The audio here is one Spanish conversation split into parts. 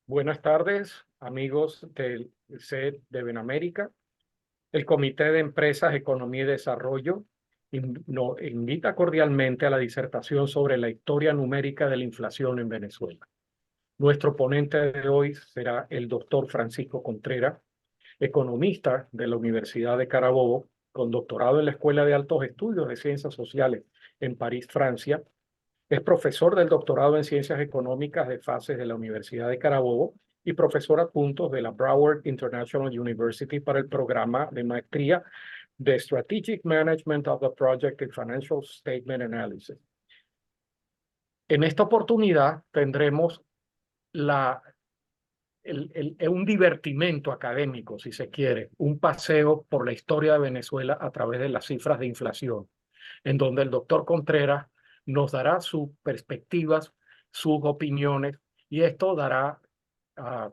Buenas tardes, amigos del CED de Benamérica. El Comité de Empresas, Economía y Desarrollo nos invita cordialmente a la disertación sobre la historia numérica de la inflación en Venezuela. Nuestro ponente de hoy será el doctor Francisco Contreras, economista de la Universidad de Carabobo, con doctorado en la Escuela de Altos Estudios de Ciencias Sociales en París, Francia. Es profesor del doctorado en Ciencias Económicas de FACES de la Universidad de Carabobo y profesor adjunto de la Broward International University para el programa de maestría de Strategic Management of the Project and Financial Statement Analysis. En esta oportunidad tendremos la, un divertimento académico, si se quiere, un paseo por la historia de Venezuela a través de las cifras de inflación, en donde el doctor Contreras nos dará sus perspectivas, sus opiniones, y esto dará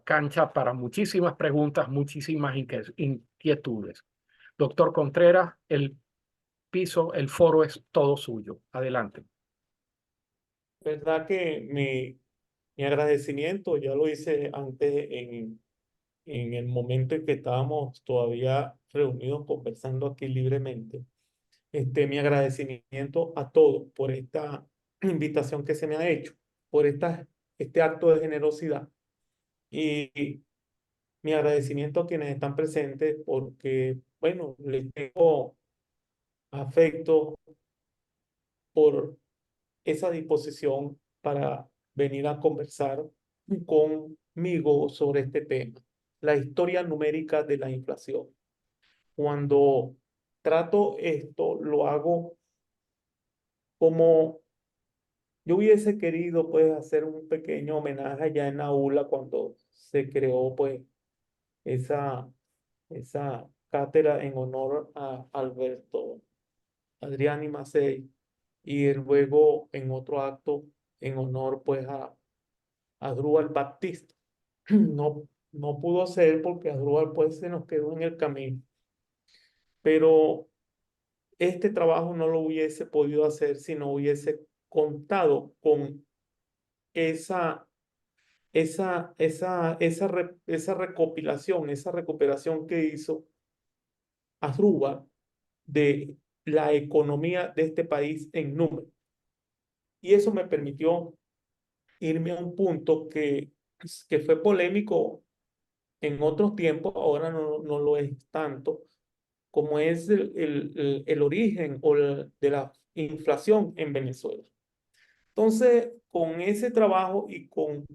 cancha para muchísimas preguntas, muchísimas inquietudes. Doctor Contreras, el piso, el foro es todo suyo. Adelante. Verdad que mi agradecimiento, ya lo hice antes en el momento en que estábamos todavía reunidos conversando aquí libremente. Mi agradecimiento a todos por esta invitación que se me ha hecho, por este acto de generosidad y mi agradecimiento a quienes están presentes porque, bueno, les tengo afecto por esa disposición para venir a conversar conmigo sobre este tema, la historia numérica de la inflación. Cuando trato esto, lo hago como yo hubiese querido pues hacer un pequeño homenaje allá en Aula cuando se creó pues esa, esa cátedra en honor a Alberto Adriani Macei y luego en otro acto en honor pues a Asdrúbal Baptista. No pudo ser porque Asdrúbal pues se nos quedó en el camino, pero este trabajo no lo hubiese podido hacer si no hubiese contado con esa, esa recopilación, esa recuperación que hizo Asdrúbal de la economía de este país en números. Y eso me permitió irme a un punto que fue polémico en otros tiempos, ahora no lo es tanto, como es el origen de la inflación en Venezuela. Entonces, con ese trabajo y con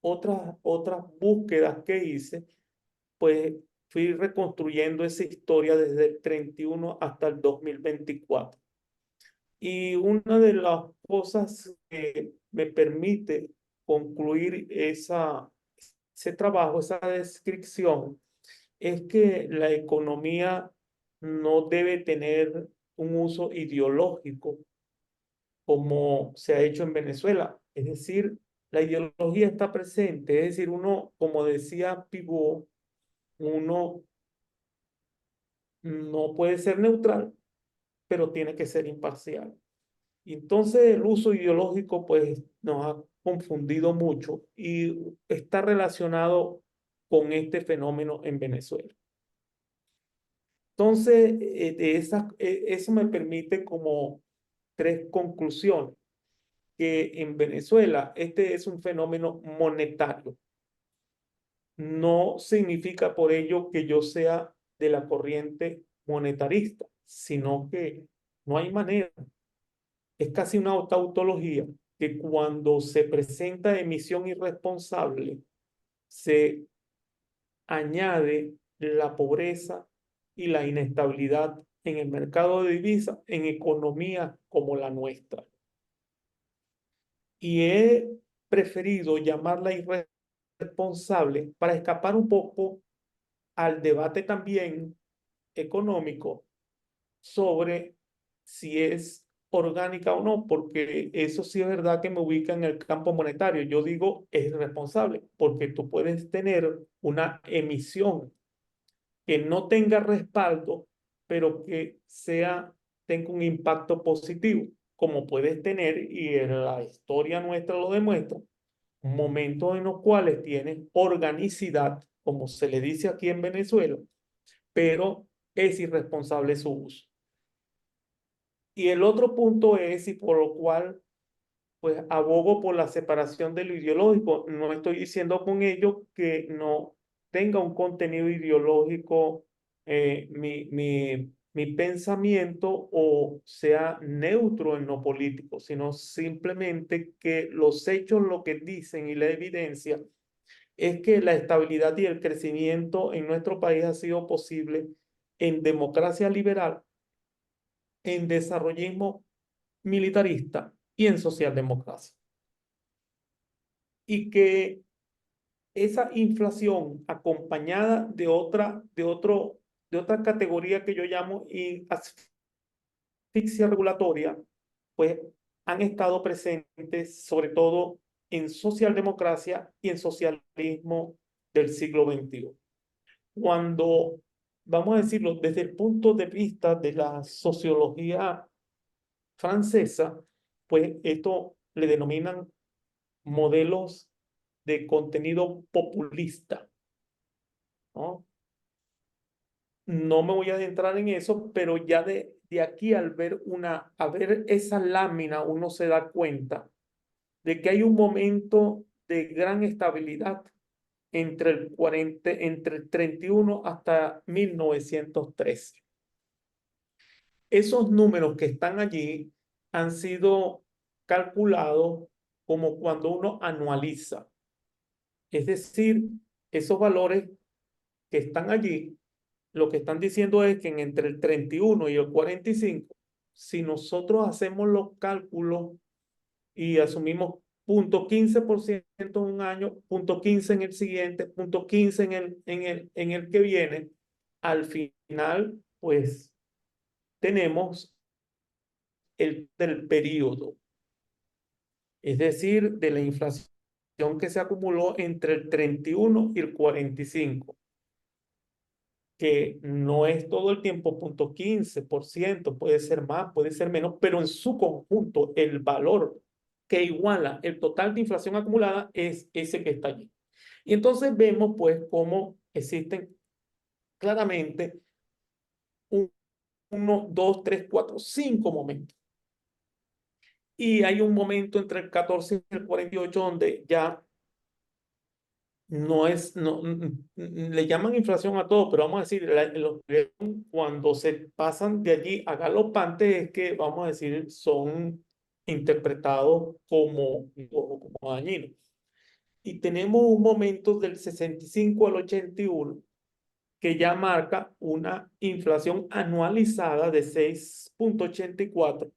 otras búsquedas que hice, pues fui reconstruyendo esa historia desde el 31 hasta el 2024. Y una de las cosas que me permite concluir ese trabajo, esa descripción, es que la economía no debe tener un uso ideológico como se ha hecho en Venezuela. Es decir, la ideología está presente. Es decir, uno, como decía Pivot, uno no puede ser neutral, pero tiene que ser imparcial. Y entonces el uso ideológico pues nos ha confundido mucho y está relacionado con este fenómeno en Venezuela. Entonces, eso me permite como tres conclusiones, que en Venezuela este es un fenómeno monetario. No significa por ello que yo sea de la corriente monetarista, sino que no hay manera. Es casi una tautología que cuando se presenta emisión irresponsable, se añade la pobreza y la inestabilidad en el mercado de divisas en economías como la nuestra. Y he preferido llamarla irresponsable para escapar un poco al debate también económico sobre si es orgánica o no, porque eso sí es verdad que me ubica en el campo monetario. Yo digo es irresponsable, porque tú puedes tener una emisión que no tenga respaldo, pero que tenga un impacto positivo, como puedes tener, y en la historia nuestra lo demuestra, momentos en los cuales tienen organicidad, como se le dice aquí en Venezuela, pero es irresponsable su uso. Y el otro punto es, y por lo cual pues abogo por la separación de lo ideológico. No estoy diciendo con ello que no tenga un contenido ideológico mi pensamiento o sea neutro en lo político, sino simplemente que los hechos lo que dicen y la evidencia es que la estabilidad y el crecimiento en nuestro país ha sido posible en democracia liberal, en desarrollismo militarista y en socialdemocracia. Y que esa inflación acompañada de otra categoría que yo llamo asfixia regulatoria, pues han estado presentes sobre todo en socialdemocracia y en socialismo del siglo XXI. Cuando, vamos a decirlo, desde el punto de vista de la sociología francesa, pues esto le denominan modelos de contenido populista, ¿no? No me voy a adentrar en eso, pero ya de aquí a ver esa lámina, uno se da cuenta de que hay un momento de gran estabilidad entre el 31 hasta 1913. Esos números que están allí han sido calculados como cuando uno anualiza. Es decir, esos valores que están allí, lo que están diciendo es que entre el 31 y el 45, si nosotros hacemos los cálculos y asumimos 0,15% en un año, 0,15 en el siguiente, 0,15 en el que viene, al final, pues tenemos el del periodo, es decir, de la inflación que se acumuló entre el 31 y el 45, que no es todo el tiempo 0,15%, puede ser más, puede ser menos, pero en su conjunto el valor que iguala el total de inflación acumulada es ese que está allí. Y entonces vemos pues cómo existen claramente uno, dos, tres, cuatro, cinco momentos. Y hay un momento entre el 14 y el 48 donde ya no es, no, le llaman inflación a todo, pero vamos a decir, cuando se pasan de allí a galopantes es que, vamos a decir, son interpretados como dañinos. Y tenemos un momento del 65 al 81 que ya marca una inflación anualizada de 6,84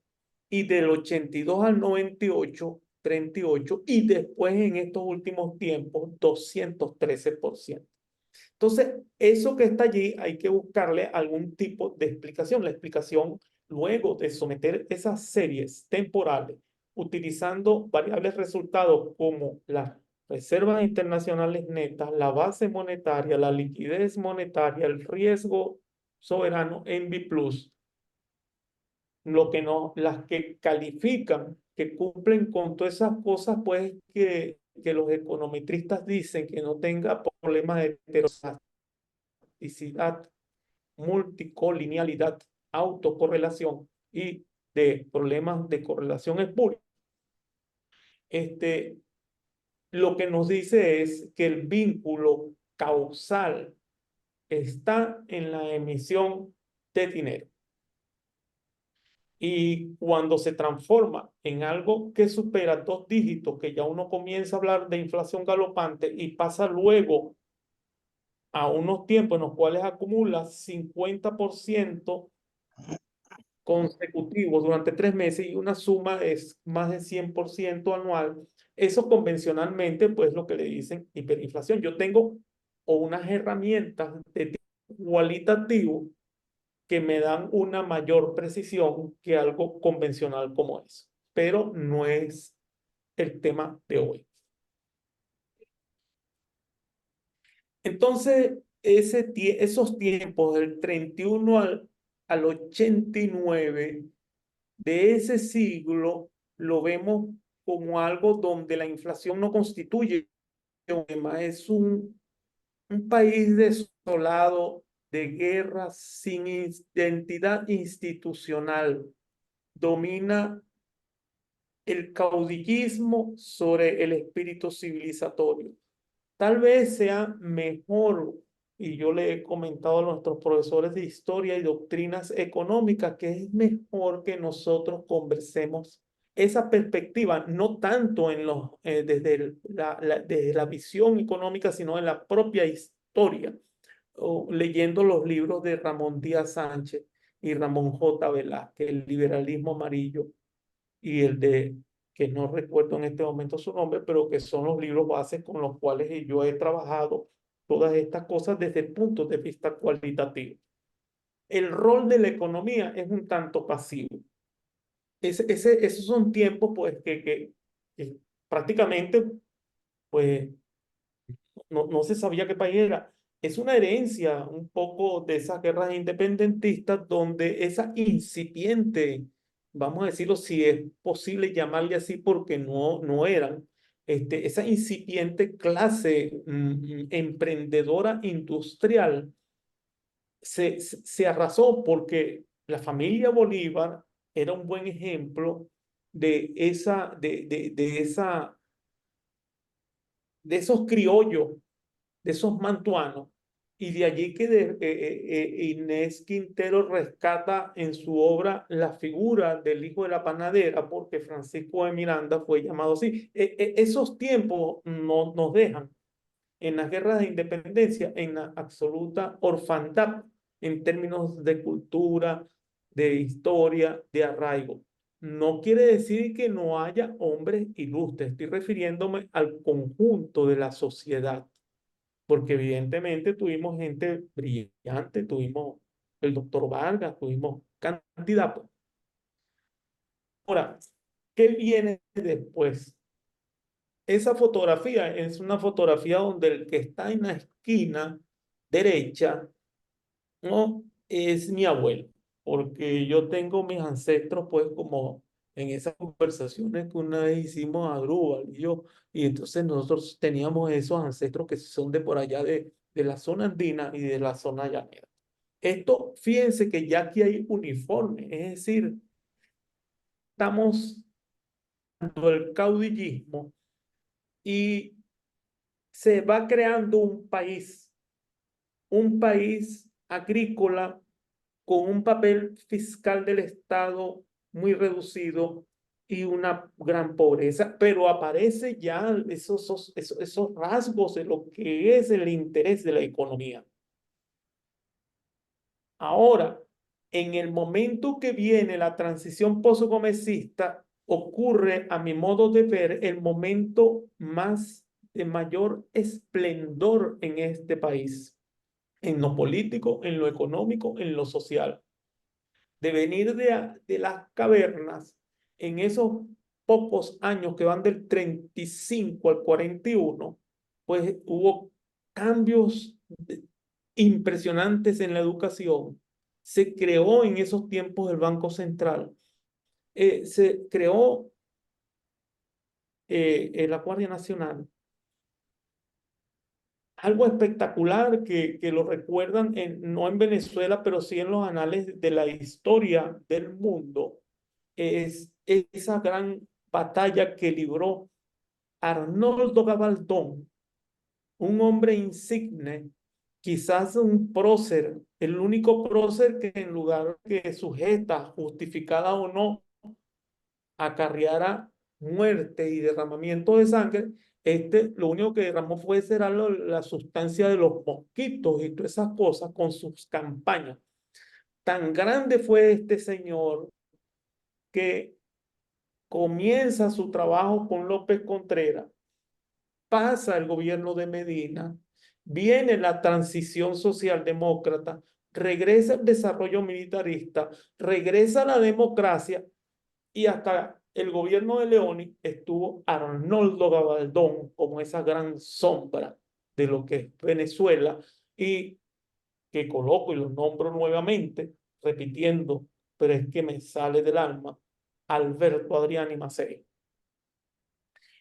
y del 82 al 98, 38 y después en estos últimos tiempos 213%. Entonces, eso que está allí hay que buscarle algún tipo de explicación. La explicación, luego de someter esas series temporales utilizando variables resultados como las reservas internacionales netas, la base monetaria, la liquidez monetaria, el riesgo soberano en B+, lo que no, las que califican, que cumplen con todas esas cosas, pues que los econometristas dicen que no tenga problemas de heteroplasticidad, multicolinealidad, autocorrelación y de problemas de correlación espuria. Lo que nos dice es que el vínculo causal está en la emisión de dinero. Y cuando se transforma en algo que supera 2 dígitos, que ya uno comienza a hablar de inflación galopante y pasa luego a unos tiempos en los cuales acumula 50% consecutivos durante 3 meses y una suma es más de 100% anual, eso convencionalmente pues lo que le dicen hiperinflación. Yo tengo unas herramientas de tipo cualitativo que me dan una mayor precisión que algo convencional como eso, pero no es el tema de hoy. Entonces, esos tiempos del 31 al 89 de ese siglo lo vemos como algo donde la inflación no constituye un tema, es un país desolado, de guerra, sin identidad institucional. Domina el caudillismo sobre el espíritu civilizatorio. Tal vez sea mejor, y yo le he comentado a nuestros profesores de historia y doctrinas económicas, que es mejor que nosotros conversemos esa perspectiva, no tanto en desde desde la visión económica, sino en la propia historia, o leyendo los libros de Ramón Díaz Sánchez y Ramón J. Velázquez, El liberalismo amarillo y el de, que no recuerdo en este momento su nombre, pero que son los libros bases con los cuales yo he trabajado todas estas cosas desde el punto de vista cualitativo. El rol de la economía es un tanto pasivo. Esos son tiempos pues que prácticamente pues no se sabía qué país era. Es una herencia un poco de esas guerras independentistas donde esa incipiente, vamos a decirlo si es posible llamarle así porque no eran, esa incipiente clase emprendedora industrial se arrasó porque la familia Bolívar era un buen ejemplo de esos criollos, de esos mantuanos, y de allí que Inés Quintero rescata en su obra la figura del hijo de la panadera, porque Francisco de Miranda fue llamado así. Esos tiempos nos dejan en las guerras de independencia en la absoluta orfandad en términos de cultura, de historia, de arraigo. No quiere decir que no haya hombres ilustres, estoy refiriéndome al conjunto de la sociedad, porque evidentemente tuvimos gente brillante, tuvimos el doctor Vargas, tuvimos cantidad. Pues. Ahora, ¿qué viene después? Esa fotografía es una fotografía donde el que está en la esquina derecha, ¿no? Es mi abuelo, porque yo tengo mis ancestros, pues, como en esas conversaciones que una vez hicimos a Grúbal y yo, y entonces nosotros teníamos esos ancestros que son de por allá de la zona andina y de la zona llanera. Esto, fíjense que ya aquí hay uniforme, es decir, estamos dando el caudillismo y se va creando un país agrícola con un papel fiscal del Estado muy reducido y una gran pobreza, pero aparece ya esos rasgos de lo que es el interés de la economía. Ahora, en el momento que viene la transición postgomesista, ocurre, a mi modo de ver, el momento más de mayor esplendor en este país, en lo político, en lo económico, en lo social. De venir de las cavernas en esos pocos años que van del 35 al 41, pues hubo cambios impresionantes en la educación. Se creó en esos tiempos el Banco Central. Se creó la Guardia Nacional. Algo espectacular que lo recuerdan no en Venezuela, pero sí en los anales de la historia del mundo, es esa gran batalla que libró Arnoldo Gabaldón, un hombre insigne, quizás un prócer, el único prócer que en lugar que sujeta, justificada o no, acarreara muerte y derramamiento de sangre, lo único que derramó fue será la sustancia de los mosquitos y todas esas cosas con sus campañas. Tan grande fue este señor que comienza su trabajo con López Contreras, pasa el gobierno de Medina, viene la transición socialdemócrata, regresa el desarrollo militarista, regresa la democracia y hasta el gobierno de Leoni estuvo Arnoldo Gabaldón como esa gran sombra de lo que es Venezuela y que coloco y lo nombro nuevamente, repitiendo, pero es que me sale del alma, Alberto Adrián y Macei.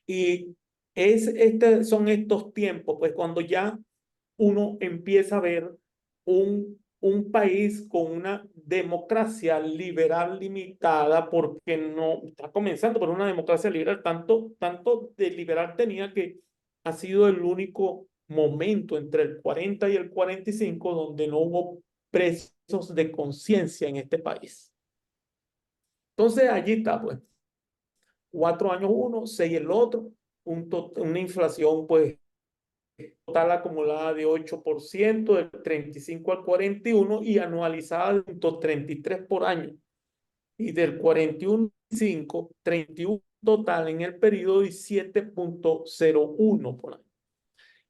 Y son estos tiempos, pues cuando ya uno empieza a ver un país con una democracia liberal limitada, porque no está comenzando por una democracia liberal, tanto de liberal tenía que ha sido el único momento entre el 40 y el 45 donde no hubo presos de conciencia en este país. Entonces allí está, pues, 4 años uno, 6 el otro, una inflación, pues, total acumulada de 8%, del 35 al 41 y anualizada de 33 por año. Y del 41 al 5, 31 total en el periodo y 7,01 por año.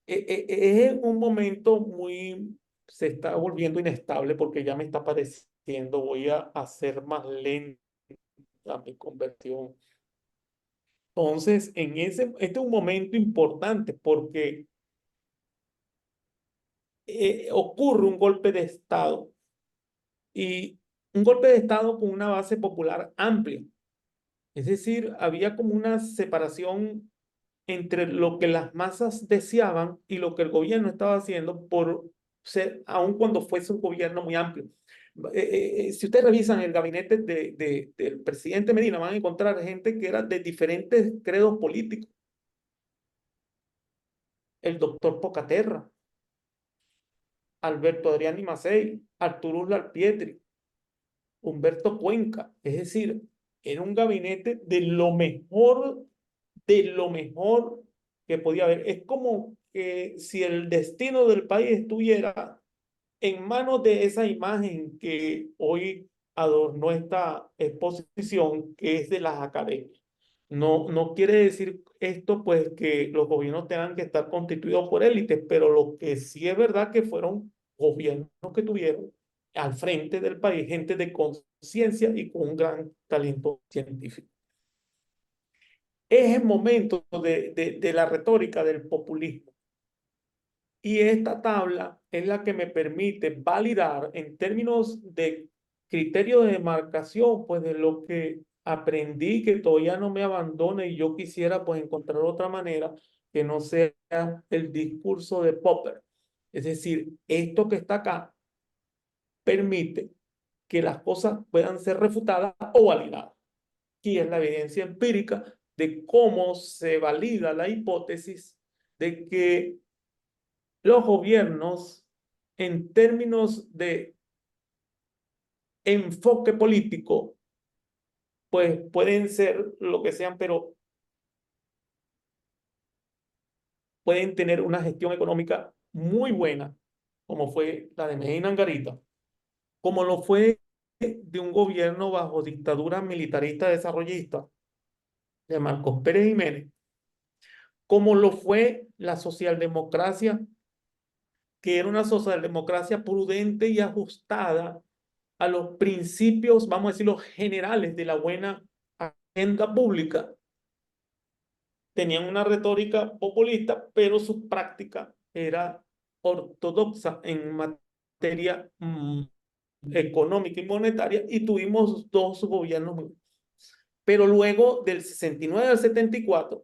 Es un momento se está volviendo inestable porque ya me está pareciendo, voy a hacer más lenta mi conversión. Entonces, este es un momento importante porque ocurre un golpe de Estado y un golpe de Estado con una base popular amplia. Es decir, había como una separación entre lo que las masas deseaban y lo que el gobierno estaba haciendo por ser, aun cuando fuese un gobierno muy amplio. Si ustedes revisan el gabinete del presidente Medina, van a encontrar gente que era de diferentes credos políticos. El doctor Pocaterra, Alberto Adrián Macei, Arturo Larpietri, Humberto Cuenca. Es decir, era un gabinete de lo mejor que podía haber. Es como que si el destino del país estuviera en manos de esa imagen que hoy adornó esta exposición, que es de las academias. No quiere decir esto, pues, que los gobiernos tengan que estar constituidos por élites, pero lo que sí es verdad que fueron gobiernos que tuvieron al frente del país gente de conciencia y con un gran talento científico. Es el momento de la retórica del populismo. Y esta tabla es la que me permite validar en términos de criterio de demarcación, pues de lo que aprendí, que todavía no me abandone y yo quisiera pues encontrar otra manera que no sea el discurso de Popper. Es decir, esto que está acá permite que las cosas puedan ser refutadas o validadas. Aquí es la evidencia empírica de cómo se valida la hipótesis de que los gobiernos, en términos de enfoque político, pues pueden ser lo que sean, pero pueden tener una gestión económica muy buena, como fue la de Medina Angarita, como lo fue de un gobierno bajo dictadura militarista desarrollista de Marcos Pérez Jiménez, como lo fue la socialdemocracia, que era una socialdemocracia prudente y ajustada a los principios, vamos a decirlo, generales de la buena agenda pública. Tenían una retórica populista, pero su práctica era ortodoxa en materia económica y monetaria, y tuvimos dos gobiernos muy... Pero luego del 69 al 74,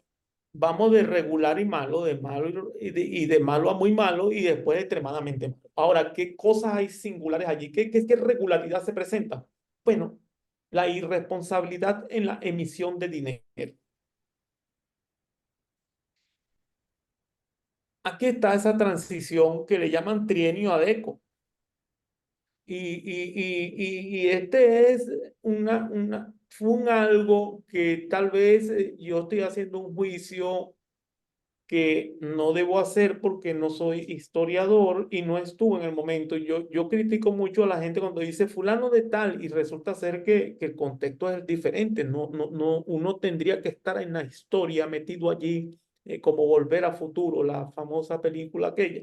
vamos de regular y malo, de malo y de malo a muy malo, y después extremadamente malo. Ahora, ¿qué cosas hay singulares allí? ¿Qué regularidad se presenta? Bueno, la irresponsabilidad en la emisión de dinero. Aquí está esa transición que le llaman trienio ADECO. Y este es fue un algo que tal vez yo estoy haciendo un juicio que no debo hacer porque no soy historiador y no estuve en el momento. Yo critico mucho a la gente cuando dice fulano de tal y resulta ser que el contexto es diferente. Uno tendría que estar en la historia metido allí, como Volver a Futuro, la famosa película aquella,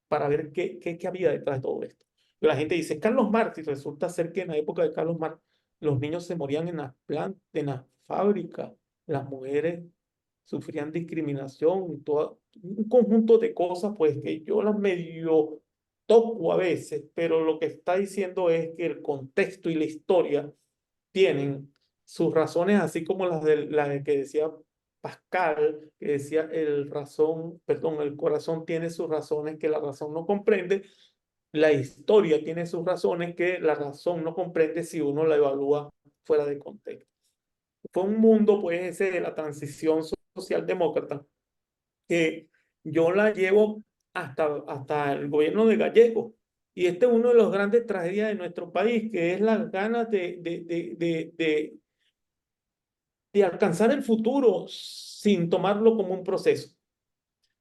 para ver qué había detrás de todo esto. Y la gente dice Carlos Marx y resulta ser que en la época de Carlos Marx los niños se morían en las plantas, en las fábricas, las mujeres sufrían discriminación, un conjunto de cosas, pues que yo las medio toco a veces, pero lo que está diciendo es que el contexto y la historia tienen sus razones, así como las de que decía Pascal, que decía el corazón tiene sus razones que la razón no comprende, la historia tiene sus razones que la razón no comprende si uno la evalúa fuera de contexto. Fue un mundo, pues, ese de la transición socialdemócrata, que yo la llevo hasta el gobierno de Gallego. Y este es uno de los grandes tragedias de nuestro país, que es las ganas de alcanzar el futuro sin tomarlo como un proceso.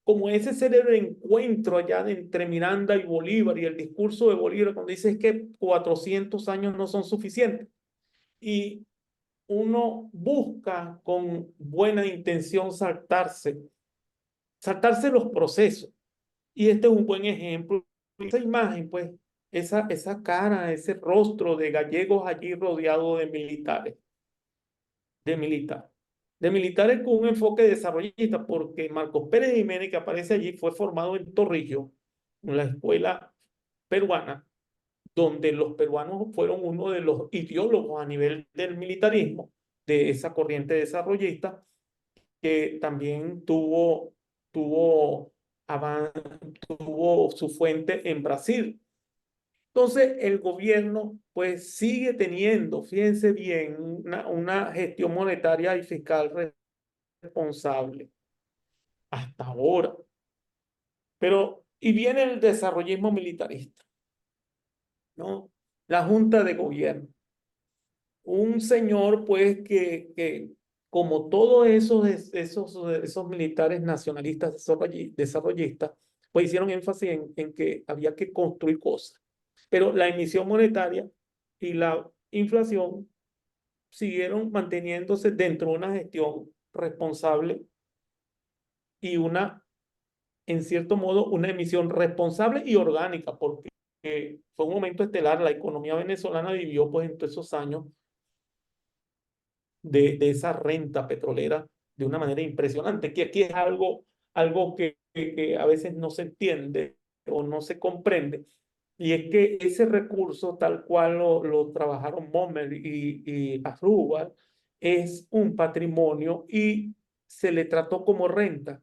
Como ese ser el encuentro allá entre Miranda y Bolívar y el discurso de Bolívar cuando dice que 400 años no son suficientes. Y uno busca con buena intención saltarse los procesos. Y este es un buen ejemplo. Esa imagen, pues, esa cara, ese rostro de gallegos allí rodeado de militares, de militares, de militares con un enfoque desarrollista, porque Marcos Pérez Jiménez, que aparece allí, fue formado en Torrijos, en la escuela peruana, donde los peruanos fueron uno de los ideólogos a nivel del militarismo, de esa corriente desarrollista, que también tuvo, tuvo su fuente en Brasil. Entonces, el gobierno pues sigue teniendo, fíjense bien, una gestión monetaria y fiscal responsable hasta ahora. Pero, y viene el desarrollismo militarista, ¿no? La Junta de Gobierno. Un señor, pues, que como todos esos militares nacionalistas desarrollistas, pues hicieron énfasis en que había que construir cosas. Pero la emisión monetaria y la inflación siguieron manteniéndose dentro de una gestión responsable y en cierto modo, una emisión responsable y orgánica, porque fue un momento estelar. La economía venezolana vivió, pues, en todos esos años de esa renta petrolera de una manera impresionante, que aquí es algo que a veces no se entiende o no se comprende, y es que ese recurso, tal cual lo trabajaron Mommel y Asdrúbal, es un patrimonio y se le trató como renta.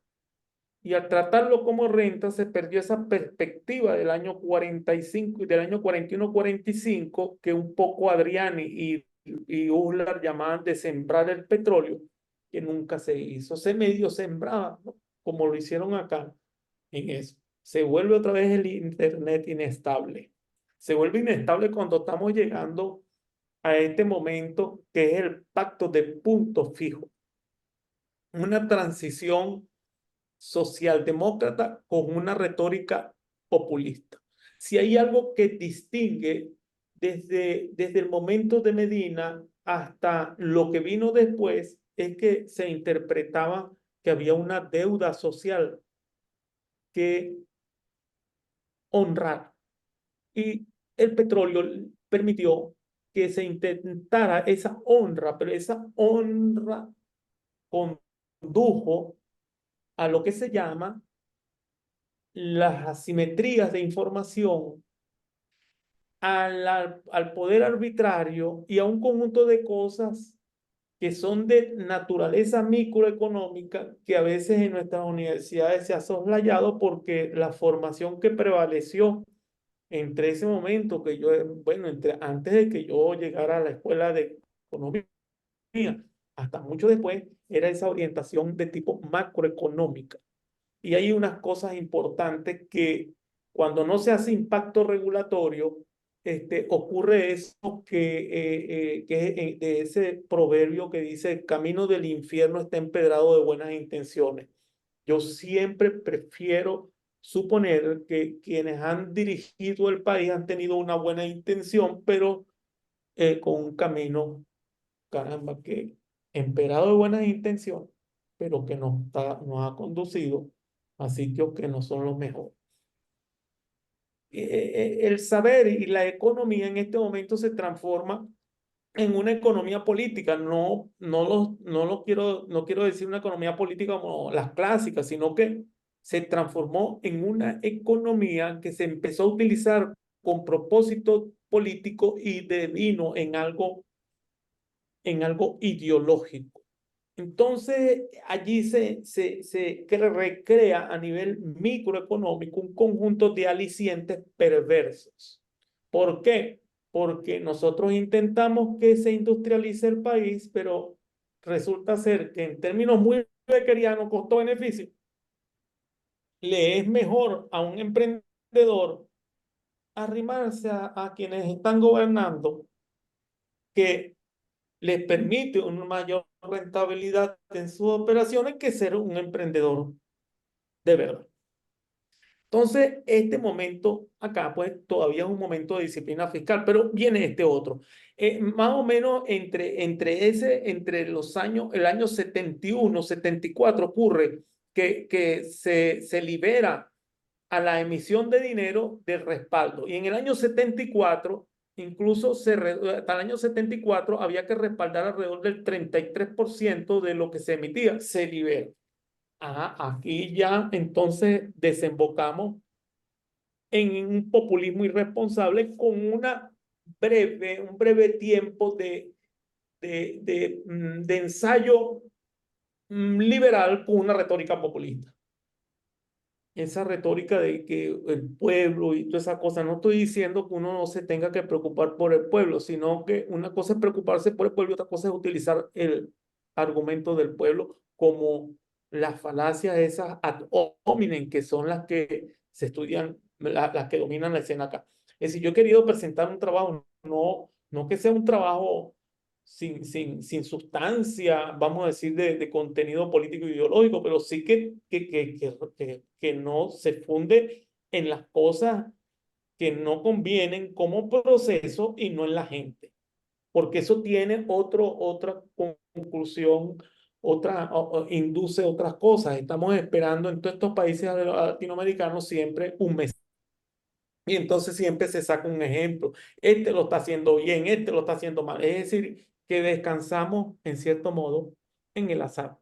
Y al tratarlo como renta se perdió esa perspectiva del año 45 y del año 41-45 que un poco Adriani y Uslar llamaban de sembrar el petróleo, que nunca se hizo. Se medio sembraba, ¿no? Como lo hicieron acá en eso. Se vuelve otra vez el Internet inestable. Se vuelve inestable cuando estamos llegando a este momento que es el pacto de punto fijo. Una transición socialdemócrata con una retórica populista. Si hay algo que distingue desde el momento de Medina hasta lo que vino después, es que se interpretaba que había una deuda social que honrar. Y el petróleo permitió que se intentara esa honra, pero esa honra condujo a lo que se llama las asimetrías de información, al poder arbitrario y a un conjunto de cosas que son de naturaleza microeconómica que a veces en nuestras universidades se ha soslayado porque la formación que prevaleció entre ese momento que yo, bueno, antes de que yo llegara a la escuela de economía, hasta mucho después, era esa orientación de tipo macroeconómica. Y hay unas cosas importantes que cuando no se hace impacto regulatorio, ocurre eso que de ese proverbio que dice, el camino del infierno está empedrado de buenas intenciones. Yo siempre prefiero suponer que quienes han dirigido el país han tenido una buena intención, pero con un camino, caramba, que emperado de buenas intenciones, pero que nos ha conducido a sitios que no son los mejores. El saber y la economía en este momento se transforma en una economía política. No quiero decir una economía política como las clásicas, sino que se transformó en una economía que se empezó a utilizar con propósito político y devino en algo ideológico. Entonces, allí recrea a nivel microeconómico un conjunto de alicientes perversos. ¿Por qué? Porque nosotros intentamos que se industrialice el país, pero resulta ser que en términos muy beckerianos, costo-beneficio, le es mejor a un emprendedor arrimarse a quienes están gobernando, que les permite una mayor rentabilidad en sus operaciones que ser un emprendedor de verdad. Entonces, este momento acá, pues todavía es un momento de disciplina fiscal, pero viene este otro. Más o menos entre los años, el año 71, 74 ocurre que se libera a la emisión de dinero del respaldo. Y en el año 74, incluso hasta el año 74, había que respaldar alrededor del 33% de lo que se emitía. Se libera. Aquí ya entonces desembocamos en un populismo irresponsable con un breve tiempo de ensayo liberal con una retórica populista. Esa retórica de que el pueblo y todas esas cosas, no estoy diciendo que uno no se tenga que preocupar por el pueblo, sino que una cosa es preocuparse por el pueblo y otra cosa es utilizar el argumento del pueblo como las falacias esas ad hominem, que son las que se estudian, las que dominan la escena acá. Es decir, yo he querido presentar un trabajo, no que sea un trabajo sin sustancia, vamos a decir, de contenido político e ideológico, pero sí que no se funde en las cosas que no convienen como proceso y no en la gente, porque eso tiene otra conclusión, induce otras cosas. Estamos esperando en todos estos países latinoamericanos siempre un mes. Y entonces siempre se saca un ejemplo. Este lo está haciendo bien, este lo está haciendo mal. Es decir, que descansamos en cierto modo en el azar.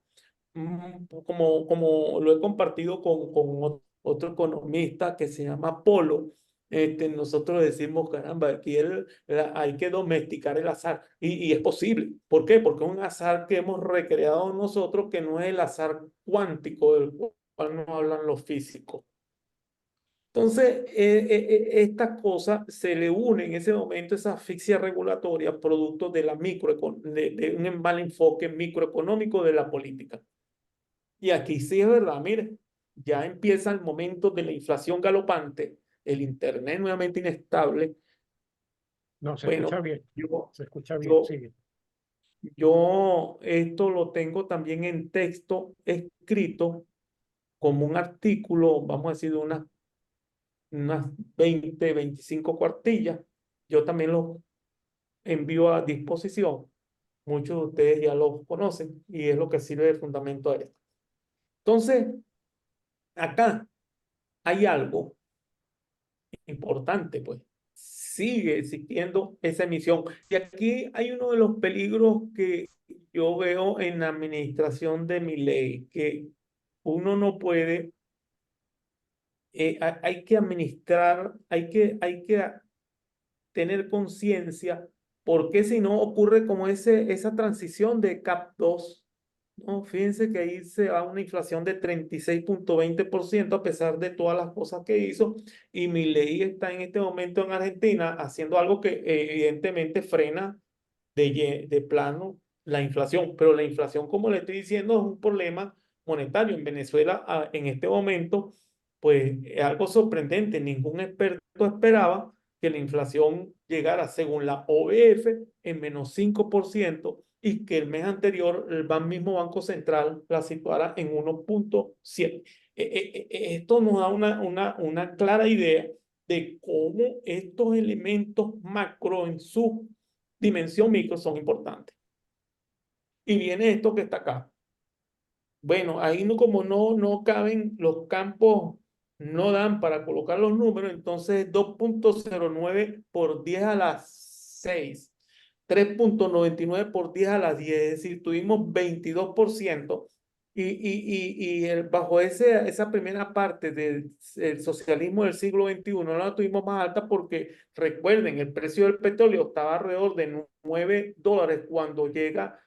Como lo he compartido con otro economista que se llama Polo, nosotros decimos, caramba, aquí hay que domesticar el azar. Y es posible. ¿Por qué? Porque es un azar que hemos recreado nosotros, que no es el azar cuántico del cual nos hablan los físicos. Entonces, estas cosas se le unen en ese momento, esa asfixia regulatoria, producto de de un mal enfoque microeconómico de la política. Y aquí sí es verdad, mire, ya empieza el momento de la inflación galopante, el Internet nuevamente inestable. No, se escucha Bueno, bien, yo, se escucha bien, yo, sigue. yo esto lo tengo también en texto escrito como un artículo, vamos a decir, de unas 20, 25 cuartillas. Yo también los envío a disposición. Muchos de ustedes ya los conocen y es lo que sirve de fundamento a esto. Entonces, acá hay algo importante, pues. Sigue existiendo esa emisión. Y aquí hay uno de los peligros que yo veo en la administración de mi ley, que uno no puede, hay que administrar, hay que tener conciencia, porque si no ocurre como esa transición de CAP 2. No, fíjense que ahí se va a una inflación de 36,20% a pesar de todas las cosas que hizo, y Milei está en este momento en Argentina haciendo algo que evidentemente frena de plano la inflación, pero la inflación, como le estoy diciendo, es un problema monetario. En Venezuela, en este momento, pues es algo sorprendente. Ningún experto esperaba que la inflación llegara, según la OBF, en -5% y que el mes anterior el mismo Banco Central la situara en 1,7. Esto nos da una clara idea de cómo estos elementos macro en su dimensión micro son importantes. Y viene esto que está acá. Bueno, ahí no, como no caben los campos, no dan para colocar los números, entonces 2,09 por 10 a la 6, 3,99 por 10 a la 10, es decir, tuvimos 22%. Bajo esa primera parte del socialismo del siglo XXI no la tuvimos más alta porque, recuerden, el precio del petróleo estaba alrededor de $9 cuando llega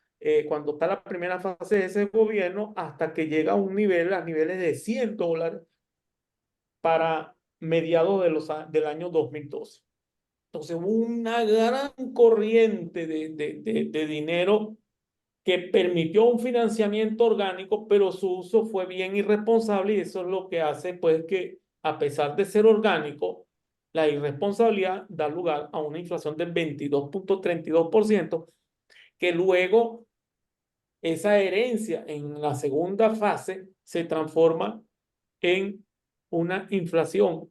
cuando está la primera fase de ese gobierno, hasta que llega a un nivel, a niveles de $100 para mediados del año 2012. Entonces hubo una gran corriente de dinero que permitió un financiamiento orgánico, pero su uso fue bien irresponsable y eso es lo que hace pues que a pesar de ser orgánico, la irresponsabilidad da lugar a una inflación del 22.32%, que luego esa herencia en la segunda fase se transforma en una inflación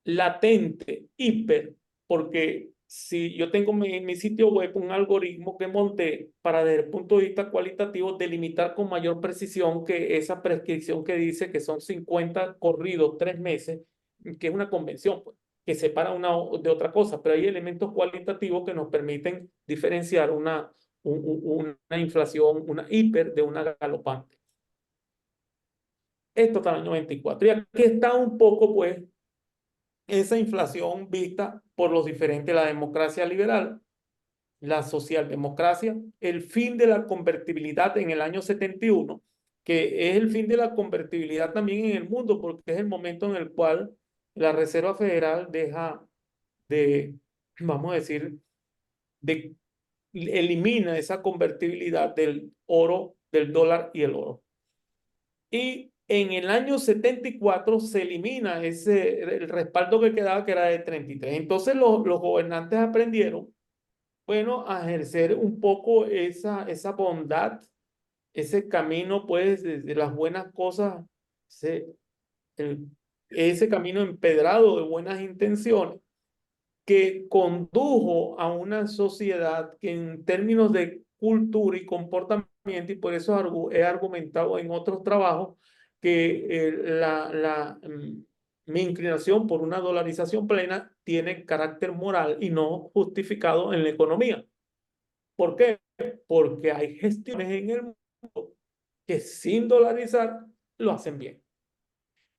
latente, hiper, porque si yo tengo mi sitio web, un algoritmo que monté para desde el punto de vista cualitativo delimitar con mayor precisión que esa prescripción que dice que son 50 corridos 3 meses, que es una convención, pues, que separa una de otra cosa, pero hay elementos cualitativos que nos permiten diferenciar una inflación, una hiper de una galopante. Esto está en el año 24. Y aquí está un poco, pues, esa inflación vista por los diferentes, la democracia liberal, la socialdemocracia, el fin de la convertibilidad en el año 71, que es el fin de la convertibilidad también en el mundo, porque es el momento en el cual la Reserva Federal deja de, vamos a decir, de, elimina esa convertibilidad del oro, del dólar y el oro. Y en el año 74 se elimina el respaldo que quedaba, que era de 33. Entonces los gobernantes aprendieron, bueno, a ejercer un poco esa bondad, ese camino, pues, de las buenas cosas, ese, el- ese camino empedrado de buenas intenciones que condujo a una sociedad que en términos de cultura y comportamiento, y por eso he argumentado en otros trabajos que mi inclinación por una dolarización plena tiene carácter moral y no justificado en la economía. ¿Por qué? Porque hay gestiones en el mundo que sin dolarizar lo hacen bien,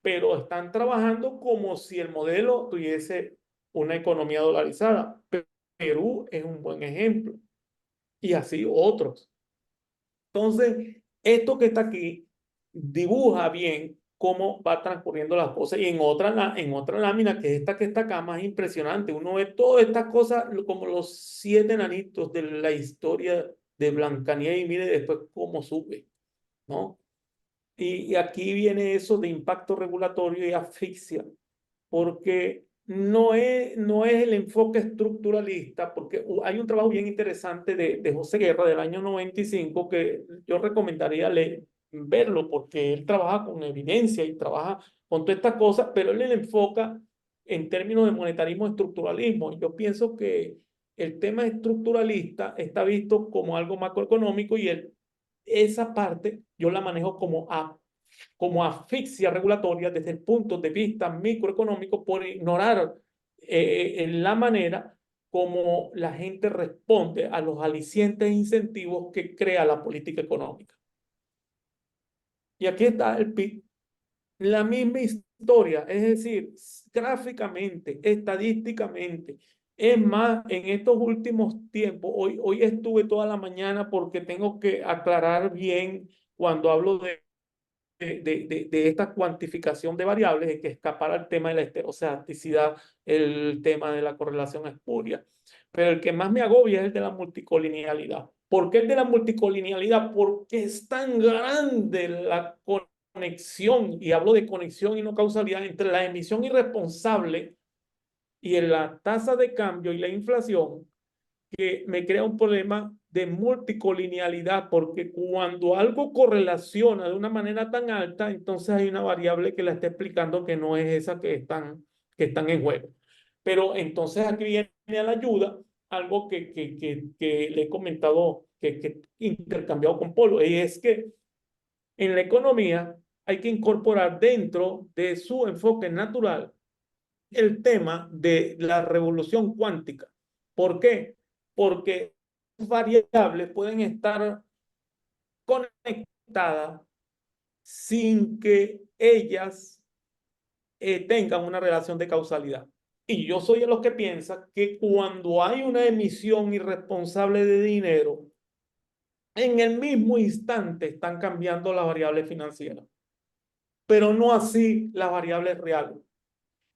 pero están trabajando como si el modelo tuviese una economía dolarizada. Perú es un buen ejemplo y así otros. Entonces, esto que está aquí dibuja bien cómo va transcurriendo las cosas y en otra lámina, que es esta que está acá, más impresionante, uno ve todas estas cosas como los 7 enanitos de la historia de Blancanieves y mire después cómo sube, ¿no? Y aquí viene eso de impacto regulatorio y asfixia, porque no es el enfoque estructuralista, porque hay un trabajo bien interesante de José Guerra del año 95 que yo recomendaría verlo, porque él trabaja con evidencia y trabaja con todas estas cosas, pero él le enfoca en términos de monetarismo estructuralismo. Yo pienso que el tema estructuralista está visto como algo macroeconómico y esa parte yo la manejo como asfixia regulatoria desde el punto de vista microeconómico por ignorar en la manera como la gente responde a los alicientes e incentivos que crea la política económica. Y aquí está el PIB, la misma historia, es decir, gráficamente, estadísticamente. Es más, en estos últimos tiempos, hoy estuve toda la mañana porque tengo que aclarar bien cuando hablo de esta cuantificación de variables, de que escapara el tema de la estereostasticidad, el tema de la correlación espuria. Pero el que más me agobia es el de la multicolinealidad. ¿Por qué el de la multicolinealidad? Porque es tan grande la conexión, y hablo de conexión y no causalidad, entre la emisión irresponsable y la tasa de cambio y la inflación, que me crea un problema de multicolinealidad, porque cuando algo correlaciona de una manera tan alta, entonces hay una variable que la está explicando que no es esa que están en juego. Pero entonces aquí viene a la ayuda algo que le he comentado, que he intercambiado con Polo, y es que en la economía hay que incorporar dentro de su enfoque natural el tema de la revolución cuántica. ¿Por qué? Porque variables pueden estar conectadas sin que ellas tengan una relación de causalidad. Y yo soy de los que piensa que cuando hay una emisión irresponsable de dinero, en el mismo instante están cambiando las variables financieras, pero no así las variables reales.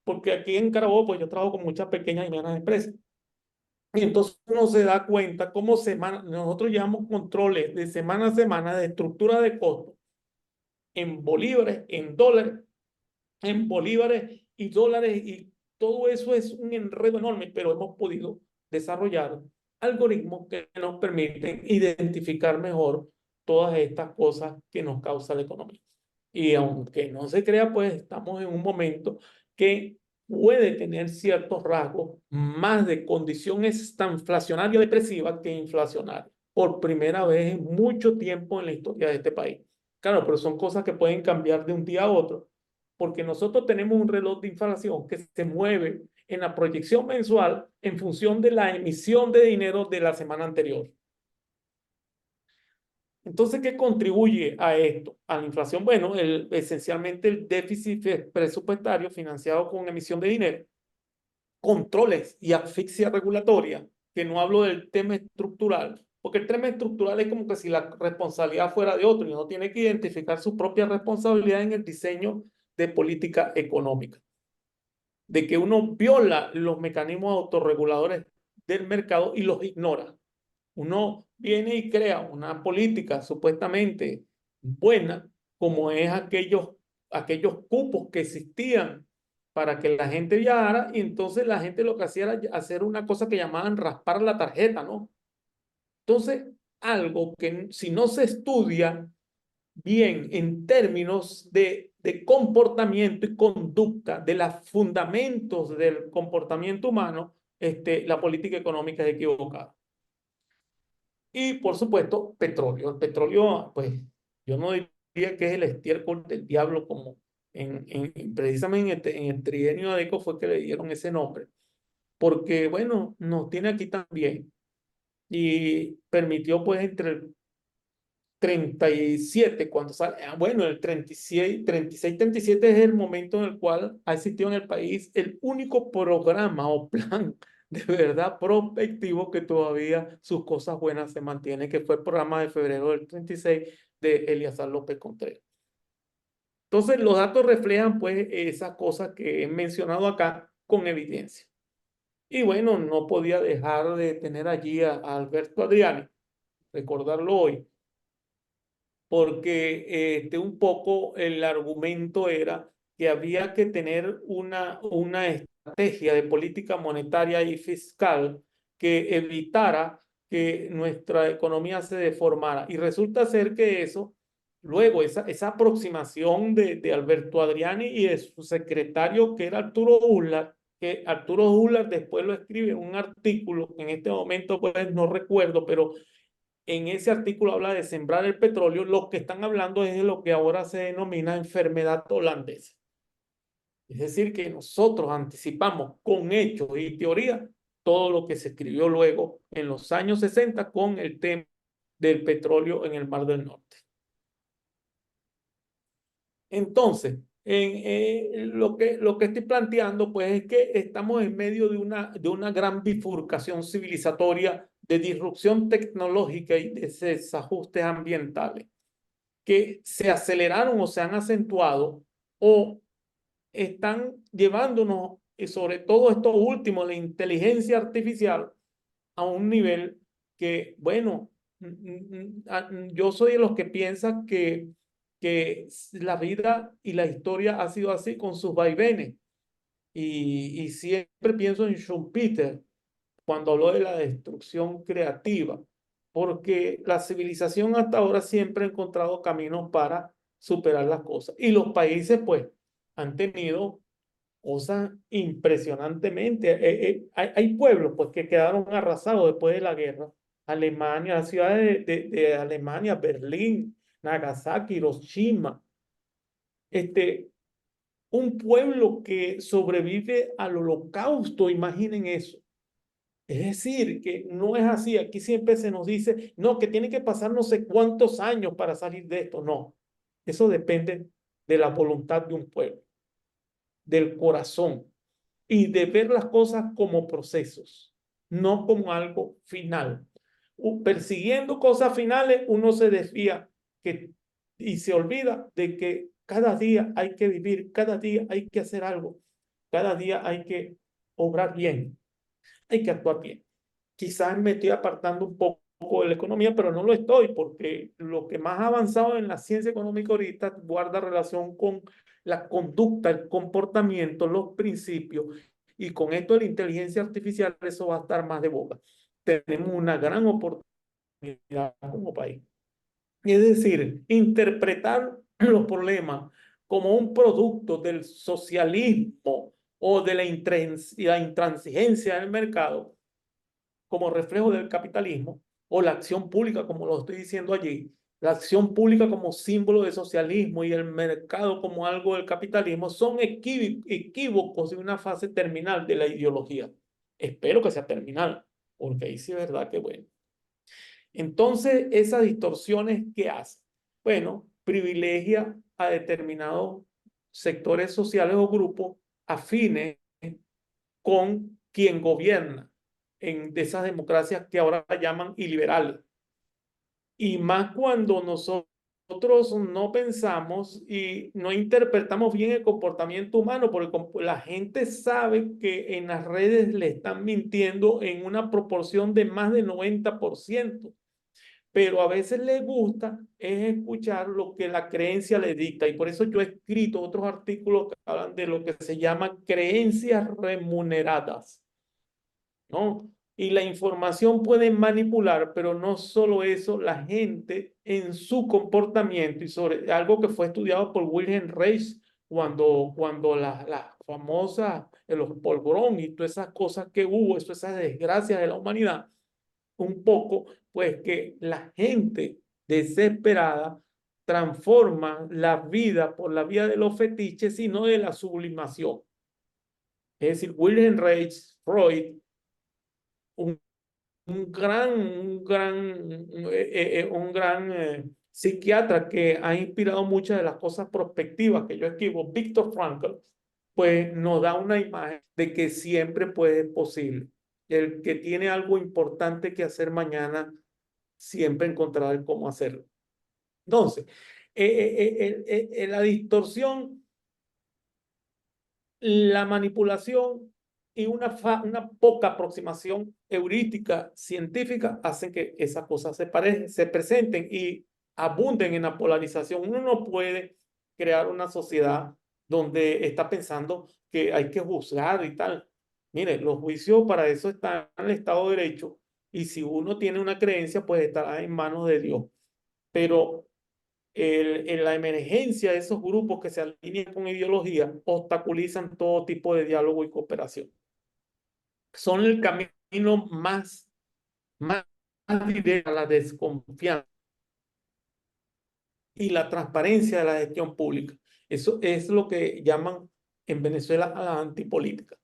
Porque aquí en Carabobo, pues yo trabajo con muchas pequeñas y medianas empresas. Y entonces uno se da cuenta cómo nosotros llevamos controles de semana a semana de estructura de costos en bolívares, en dólares, en bolívares y dólares, y todo eso es un enredo enorme, pero hemos podido desarrollar algoritmos que nos permiten identificar mejor todas estas cosas que nos causa la economía. Y aunque no se crea, pues estamos en un momento que puede tener ciertos rasgos más de condición estanflacionaria depresiva que inflacionaria, por primera vez en mucho tiempo en la historia de este país. Claro, pero son cosas que pueden cambiar de un día a otro, porque nosotros tenemos un reloj de inflación que se mueve en la proyección mensual en función de la emisión de dinero de la semana anterior. Entonces, ¿qué contribuye a esto? A la inflación. Bueno, esencialmente el déficit presupuestario financiado con emisión de dinero, controles y asfixia regulatoria, que no hablo del tema estructural, porque el tema estructural es como que si la responsabilidad fuera de otro y uno tiene que identificar su propia responsabilidad en el diseño de política económica, de que uno viola los mecanismos autorreguladores del mercado y los ignora. Uno viene y crea una política supuestamente buena, como es aquellos cupos que existían para que la gente viajara, y entonces la gente lo que hacía era hacer una cosa que llamaban raspar la tarjeta, ¿no? Entonces, algo que si no se estudia bien en términos de comportamiento y conducta, de los fundamentos del comportamiento humano, la política económica es equivocada. Y por supuesto, petróleo. El petróleo, pues yo no diría que es el estiércol del diablo, como precisamente en el trienio de Eco fue que le dieron ese nombre, porque bueno, nos tiene aquí también y permitió pues entre el 37 cuando sale, bueno, el 36, 36, 37 es el momento en el cual ha existido en el país el único programa o plan de verdad prospectivo que todavía sus cosas buenas se mantienen, que fue el programa de febrero del 36 de Eleazar López Contreras. Entonces, los datos reflejan pues esas cosas que he mencionado acá con evidencia. Y bueno, no podía dejar de tener allí a Alberto Adriani, recordarlo hoy, porque un poco el argumento era que había que tener una estrategia de política monetaria y fiscal que evitara que nuestra economía se deformara. Y resulta ser que eso, luego esa aproximación de Alberto Adriani y de su secretario, que era Arturo Uslar, que Arturo Uslar después lo escribe en un artículo, en este momento pues no recuerdo, pero en ese artículo habla de sembrar el petróleo. Lo que están hablando es de lo que ahora se denomina enfermedad holandesa. Es decir, que nosotros anticipamos con hechos y teoría todo lo que se escribió luego en los años 60 con el tema del petróleo en el Mar del Norte. Entonces, lo que estoy planteando pues es que estamos en medio de una gran bifurcación civilizatoria, de disrupción tecnológica y de desajustes ambientales que se aceleraron o se han acentuado o están llevándonos, y sobre todo esto último, la inteligencia artificial, a un nivel que, bueno, yo soy de los que piensan que la vida y la historia ha sido así con sus vaivenes. Y siempre pienso en Schumpeter cuando habló de la destrucción creativa, porque la civilización hasta ahora siempre ha encontrado caminos para superar las cosas. Y los países, pues, han tenido cosas impresionantemente. Hay pueblos, pues, que quedaron arrasados después de la guerra. Alemania, las ciudades de Alemania, Berlín, Nagasaki, Hiroshima. Este, un pueblo que sobrevive al holocausto, imaginen eso. Es decir, que no es así. Aquí siempre se nos dice, no, que tiene que pasar no sé cuántos años para salir de esto. No, eso depende de la voluntad de un pueblo, del corazón y de ver las cosas como procesos, no como algo final. persiguiendo cosas finales, uno se desvía y se olvida de que cada día hay que vivir, cada día hay que hacer algo, cada día hay que obrar bien, hay que actuar bien. Quizás me estoy apartando un poco de la economía, pero no lo estoy, porque lo que más ha avanzado en la ciencia económica ahorita guarda relación con la conducta, el comportamiento, los principios, y con esto de la inteligencia artificial eso va a estar más de boga. Tenemos una gran oportunidad como país. Es decir, interpretar los problemas como un producto del socialismo o de la intransigencia del mercado como reflejo del capitalismo, o la acción pública, como lo estoy diciendo allí, la acción pública como símbolo de socialismo y el mercado como algo del capitalismo, son equívocos de una fase terminal de la ideología. Espero que sea terminal, porque ahí sí es verdad que bueno. Entonces, esas distorsiones, ¿qué hace? Bueno, privilegia a determinados sectores sociales o grupos afines con quien gobierna de esas democracias que ahora llaman iliberales. Y más cuando nosotros no pensamos y no interpretamos bien el comportamiento humano, porque la gente sabe que en las redes le están mintiendo en una proporción de más del 90%, pero a veces le gusta es escuchar lo que la creencia le dicta. Y por eso yo he escrito otros artículos que hablan de lo que se llama creencias remuneradas, ¿no? Y la información puede manipular, pero no solo eso, la gente en su comportamiento, y sobre algo que fue estudiado por Wilhelm Reich cuando la famosa, los polvorón y todas esas cosas que hubo, esas desgracias de la humanidad, un poco, pues que la gente desesperada transforma la vida por la vía de los fetiches, sino de la sublimación. Es decir, Wilhelm Reich, Freud, un un gran psiquiatra que ha inspirado muchas de las cosas prospectivas que yo escribo, Viktor Frankl, pues nos da una imagen de que siempre puede ser posible. El que tiene algo importante que hacer mañana, siempre encontrará cómo hacerlo. Entonces, la distorsión, la manipulación y una poca aproximación heurística científica hacen que esas cosas se presenten y abunden en la polarización. Uno no puede crear una sociedad donde está pensando que hay que juzgar y tal. Mire, los juicios para eso están en el Estado de Derecho, y si uno tiene una creencia, pues estará en manos de Dios. Pero en la emergencia de esos grupos que se alinean con ideología obstaculizan todo tipo de diálogo y cooperación. Son el camino más directo a la desconfianza y la transparencia de la gestión pública. Eso es lo que llaman en Venezuela a la antipolítica.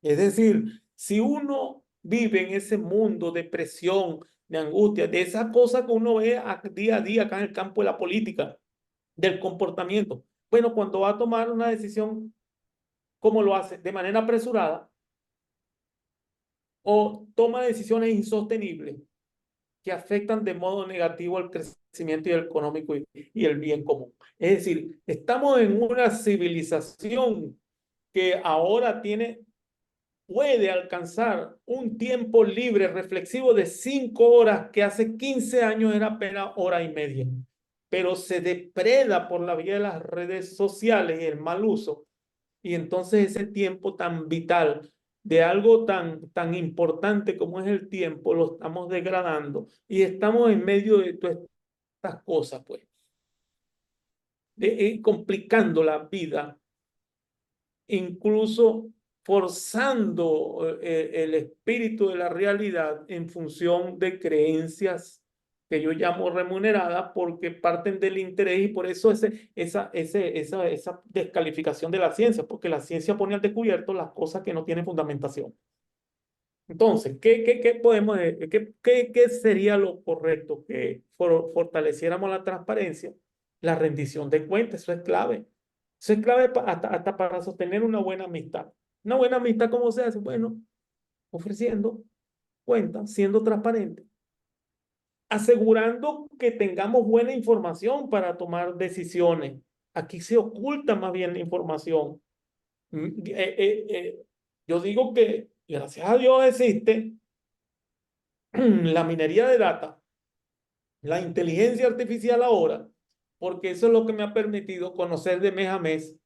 Es decir, si uno vive en ese mundo de presión, de angustia, de esas cosas que uno ve día a día acá en el campo de la política, del comportamiento. Bueno, cuando va a tomar una decisión, ¿cómo lo hace? De manera apresurada, o toma decisiones insostenibles que afectan de modo negativo el crecimiento y el económico y el bien común. Es decir, estamos en una civilización que ahora puede alcanzar un tiempo libre reflexivo de 5 horas, que hace 15 años era apenas hora y media, pero se depreda por la vía de las redes sociales y el mal uso. Y entonces ese tiempo tan vital de algo tan importante como es el tiempo, lo estamos degradando, y estamos en medio de todas estas cosas, pues, complicando la vida, incluso forzando el espíritu de la realidad en función de creencias que yo llamo remuneradas, porque parten del interés, y por eso esa descalificación de la ciencia, porque la ciencia pone al descubierto las cosas que no tienen fundamentación. Entonces, ¿qué podemos, qué sería lo correcto? Que fortaleciéramos la transparencia, la rendición de cuentas, eso es clave. Eso es clave hasta para sostener una buena amistad. Una buena amistad, ¿cómo se hace? Bueno, ofreciendo. cuentas, siendo transparentes, asegurando que tengamos buena información para tomar decisiones. Aquí se oculta más bien la información. Yo digo que gracias a Dios existe la minería de datos, la inteligencia artificial ahora, porque eso es lo que me ha permitido conocer de mes a mes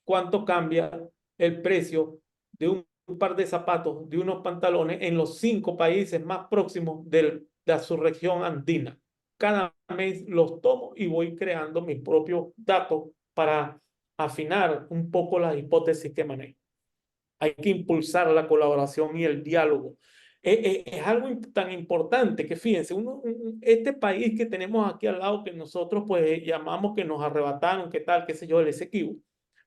cuánto cambia el precio de un par de zapatos, de unos pantalones en los 5 países más próximos de su región andina. Cada mes los tomo y voy creando mis propios datos para afinar un poco las hipótesis que manejo. Hay que impulsar la colaboración y el diálogo. Es algo tan importante que fíjense, este país que tenemos aquí al lado que nosotros pues llamamos que nos arrebataron, qué tal, qué sé yo, el Esequibo,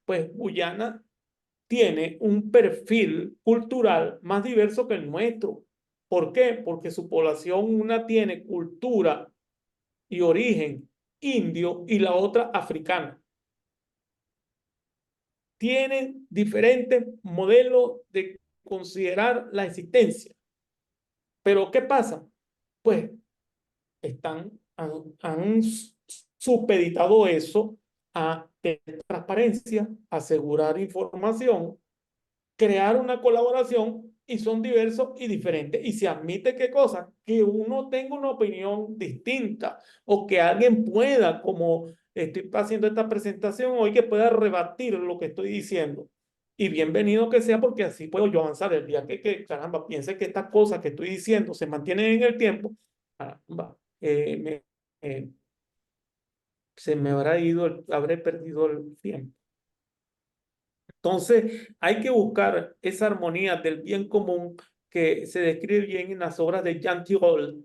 pues Guyana tiene un perfil cultural más diverso que el nuestro. ¿Por qué? Porque su población una tiene cultura y origen indio y la otra africana. Tienen diferentes modelos de considerar la existencia. Pero ¿qué pasa? Pues han supeditado eso a tener transparencia, asegurar información, crear una colaboración y son diversos y diferentes. Y se admite que cosas, que uno tenga una opinión distinta o que alguien pueda, como estoy haciendo esta presentación hoy, que pueda rebatir lo que estoy diciendo. Y bienvenido que sea porque así puedo yo avanzar. El día caramba, piense que estas cosas que estoy diciendo se mantienen en el tiempo, caramba, eh, se me habrá ido, habré perdido el tiempo. Entonces, hay que buscar esa armonía del bien común que se describe bien en las obras de Jean Tirole,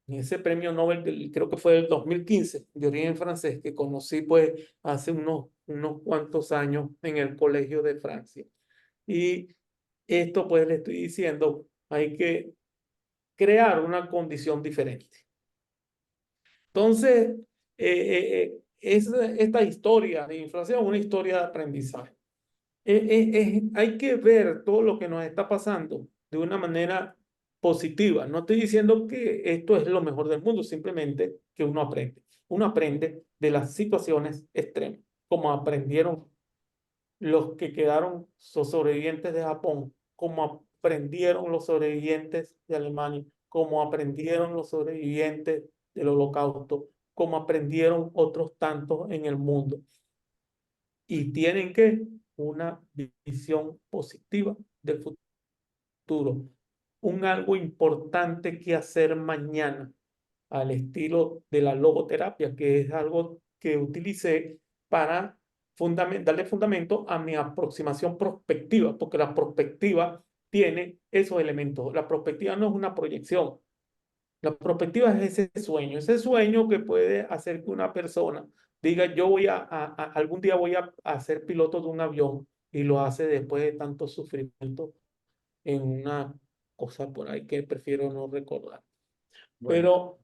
en ese premio Nobel, creo que fue del 2015, de origen francés, que conocí pues hace unos cuantos años en el Colegio de Francia. Y esto pues le estoy diciendo, hay que crear una condición diferente. Entonces, esta historia de inflación es una historia de aprendizaje. Hay que ver todo lo que nos está pasando de una manera positiva. No estoy diciendo que esto es lo mejor del mundo, simplemente que uno aprende. Uno aprende de las situaciones extremas, como aprendieron los que quedaron sobrevivientes de Japón, como aprendieron los sobrevivientes de Alemania, como aprendieron los sobrevivientes del Holocausto, como aprendieron otros tantos en el mundo. Y tienen que una visión positiva del futuro. Un algo importante que hacer mañana al estilo de la logoterapia, que es algo que utilicé para darle fundamento a mi aproximación prospectiva, porque la prospectiva tiene esos elementos. La prospectiva no es una proyección. La prospectiva es ese sueño que puede hacer que una persona diga, yo algún día voy a ser piloto de un avión y lo hace después de tanto sufrimiento en una cosa por ahí que prefiero no recordar. Bueno, Pero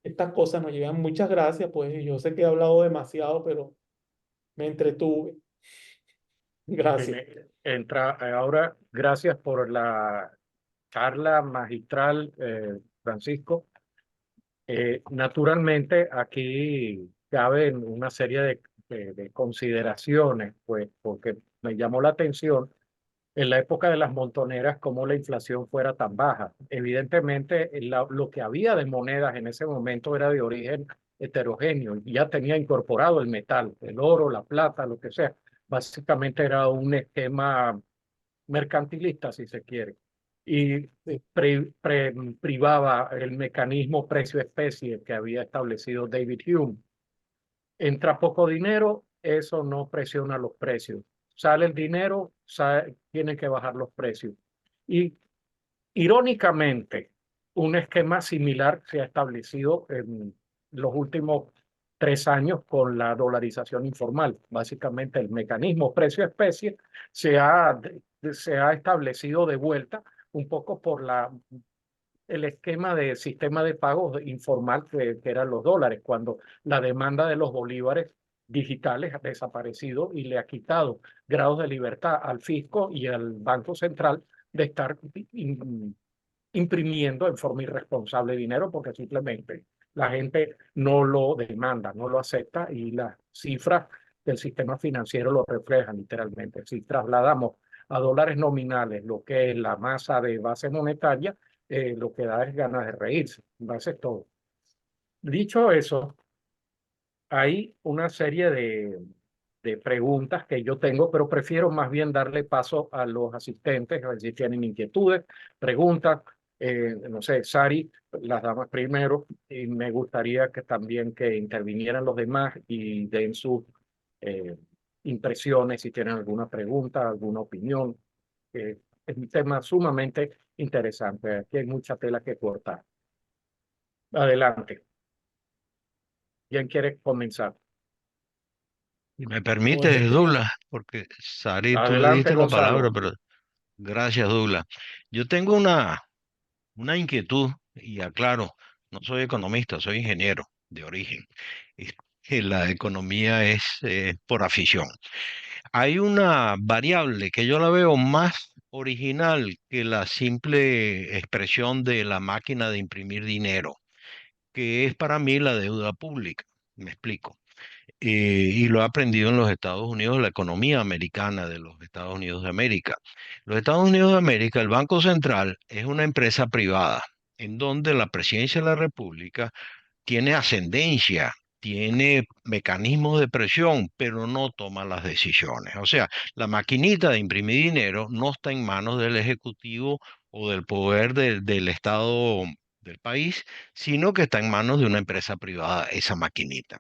estas cosas nos llegan. Muchas gracias, pues yo sé que he hablado demasiado, pero me entretuve. Gracias. entra ahora, gracias por la charla magistral, Francisco. Naturalmente, aquí caben una serie de consideraciones, pues, porque me llamó la atención en la época de las montoneras cómo la inflación fuera tan baja. Evidentemente, lo que había de monedas en ese momento era de origen heterogéneo, y ya tenía incorporado el metal, el oro, la plata, lo que sea. Básicamente era un esquema mercantilista, si se quiere, y Sí, privaba el mecanismo precio-especie que había establecido David Hume. Entra poco dinero, eso no presiona los precios. Sale el dinero, tiene que bajar los precios. Y irónicamente, un esquema similar se ha establecido en los últimos 3 años con la dolarización informal. Básicamente, el mecanismo precio-especie se ha establecido de vuelta un poco por el esquema de sistema de pagos informal que eran los dólares, cuando la demanda de los bolívares digitales ha desaparecido y le ha quitado grados de libertad al fisco y al Banco Central de estar imprimiendo en forma irresponsable dinero porque simplemente la gente no lo demanda, no lo acepta y las cifras del sistema financiero lo reflejan literalmente. Si trasladamos a dólares nominales lo que es la masa de base monetaria, lo que da es ganas de reírse. Eso es todo. Dicho eso, hay una serie de preguntas que yo tengo, pero prefiero más bien darle paso a los asistentes, a ver si tienen inquietudes, preguntas. No sé, Sari, las damas primero, y me gustaría que también que intervinieran los demás y den sus eh, impresiones, si tienen alguna pregunta, alguna opinión. Es un tema sumamente interesante. Aquí hay mucha tela que cortar. Adelante. ¿Quién quiere comenzar? Y me O permites, Douglas, porque Sari, tú le Adelante, diste la palabra, Gonzalo. pero gracias, Douglas. Yo tengo una inquietud y aclaro, no soy economista, soy ingeniero de origen. Y, y la economía es por afición. Hay una variable que yo la veo más original que la simple expresión de la máquina de imprimir dinero, que es para mí la deuda pública. Me explico. Y lo he aprendido en los Estados Unidos, la economía americana de los Estados Unidos de América. Los Estados Unidos de América, el Banco Central es una empresa privada en donde la presidencia de la República tiene ascendencia, tiene mecanismos de presión, pero no toma las decisiones. O sea, la maquinita de imprimir dinero no está en manos del Ejecutivo o del poder del Estado del país, sino que está en manos de una empresa privada, esa maquinita.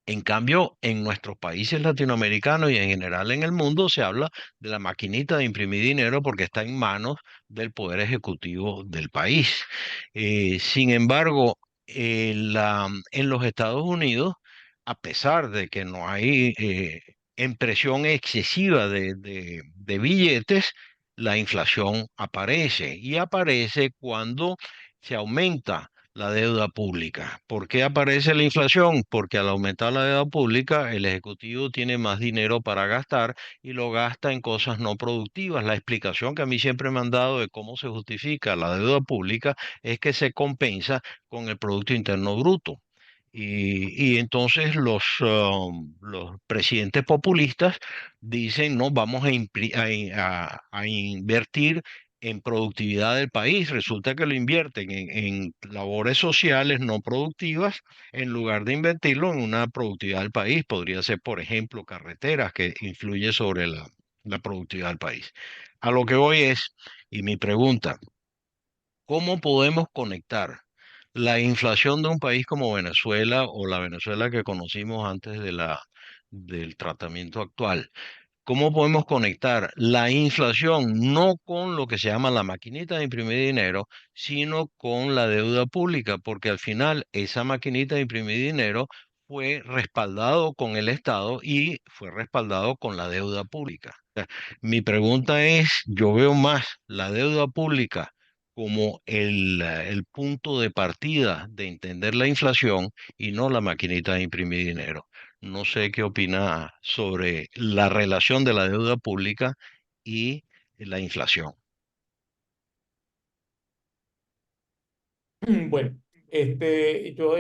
En cambio, en nuestros países latinoamericanos y en general en el mundo se habla de la maquinita de imprimir dinero porque está en manos del poder ejecutivo del país. Sin embargo, en los Estados Unidos, a pesar de que no hay impresión excesiva de billetes, la inflación aparece y aparece cuando se aumenta la deuda pública. ¿Por qué aparece la inflación? Porque al aumentar la deuda pública, el Ejecutivo tiene más dinero para gastar y lo gasta en cosas no productivas. La explicación que a mí siempre me han dado de cómo se justifica la deuda pública es que se compensa con el Producto Interno Bruto. Y entonces los presidentes populistas dicen, no, vamos a invertir en productividad del país. Resulta que lo invierten en labores sociales no productivas en lugar de invertirlo en una productividad del país. Podría ser, por ejemplo, carreteras que influye sobre la productividad del país. A lo que voy es, y mi pregunta, ¿cómo podemos conectar la inflación de un país como Venezuela o la Venezuela que conocimos antes del tratamiento actual? ¿Cómo podemos conectar la inflación no con lo que se llama la maquinita de imprimir dinero, sino con la deuda pública? Porque al final esa maquinita de imprimir dinero fue respaldado con el Estado y fue respaldado con la deuda pública. Mi pregunta es, yo veo más la deuda pública como el punto de partida de entender la inflación y no la maquinita de imprimir dinero. No sé qué opina sobre la relación de la deuda pública y la inflación. Bueno, yo